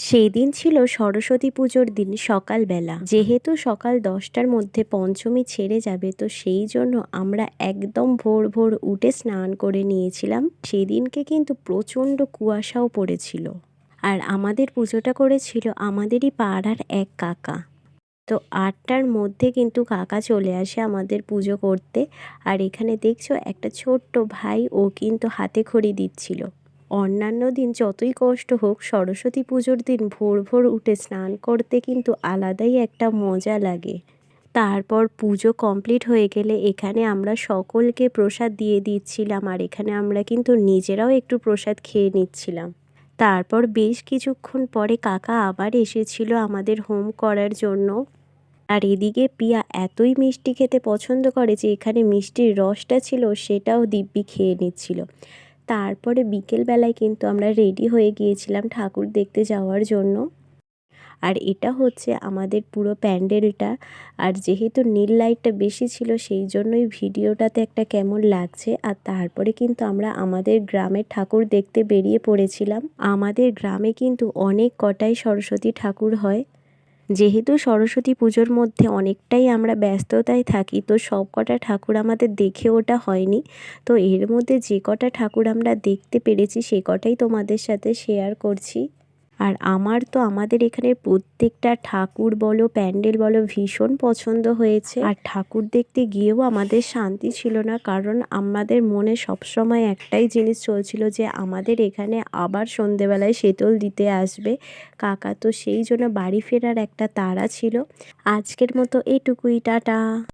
সেই দিন ছিল সরস্বতী পুজোর দিন সকালবেলা। যেহেতু সকাল 10টার মধ্যে পঞ্চমী ছেড়ে যাবে, তো সেই জন্য আমরা একদম ভোর ভোর উঠে স্নান করে নিয়েছিলাম। সেদিনকে কিন্তু প্রচণ্ড কুয়াশাও পড়েছিল। আর আমাদের পুজোটা করেছিল আমাদেরই পাড়ার এক কাকা। তো 8টার মধ্যে কিন্তু কাকা চলে আসে আমাদের পুজো করতে। আর এখানে দেখছো একটা ছোট্ট ভাই, ও কিন্তু হাতে খড়ি দিচ্ছিল। অন্যান্য দিন যতই কষ্ট হোক, সরস্বতী পুজোর দিন ভোর ভোর উঠে স্নান করতে কিন্তু আলাদাই একটা মজা লাগে। তারপর পুজো কমপ্লিট হয়ে গেলে এখানে আমরা সকলকে প্রসাদ দিয়ে দিচ্ছিলাম, আর এখানে আমরা কিন্তু নিজেরাও একটু প্রসাদ খেয়ে নিচ্ছিলাম। তারপর বেশ কিছুক্ষণ পরে কাকা আবার এসেছিল আমাদের হোম করার জন্য। আর এদিকে পিয়া এতই মিষ্টি খেতে পছন্দ করে যে এখানে মিষ্টির রসটা ছিল সেটাও দিব্যি খেয়ে নিচ্ছিল। তারপরে বিকেলবেলায় কিন্তু আমরা রেডি হয়ে গিয়েছিলাম ঠাকুর দেখতে যাওয়ার জন্য। আর এটা হচ্ছে আমাদের পুরো প্যান্ডেলটা। আর যেহেতু নীল লাইটটা বেশি ছিল, সেই জন্যই ভিডিওটাতে একটা কেমন লাগছে। আর তারপরে কিন্তু আমরা আমাদের গ্রামের ঠাকুর দেখতে বেরিয়ে পড়েছিলাম। আমাদের গ্রামে কিন্তু অনেক কটাই সরস্বতী ঠাকুর হয়। যেহেতু সরস্বতী পুজোর মধ্যে অনেকটাই আমরা ব্যস্ততায় থাকি, তো সব কটা ঠাকুর আমাদের দেখে ওঠা হয়নি। তো এর মধ্যে যে কটা ঠাকুর আমরা দেখতে পেরেছি সে কটাই তোমাদের সাথে শেয়ার করছি। আর আমার তো আমাদের এখানে প্রত্যেকটা ঠাকুর বলো প্যান্ডেল বলো ভীষণ পছন্দ হয়েছে। আর ঠাকুর দেখতে গিয়েও আমাদের শান্তি ছিল না, কারণ আমাদের মনে সবসময় একটাই জিনিস চলছিল যে আমাদের এখানে আবার সন্ধেবেলায় শেতল দিতে আসবে কাকা। তো সেই জন্য বাড়ি ফেরার একটা তাড়া ছিল। আজকের মতো এটুকুই, টাটা।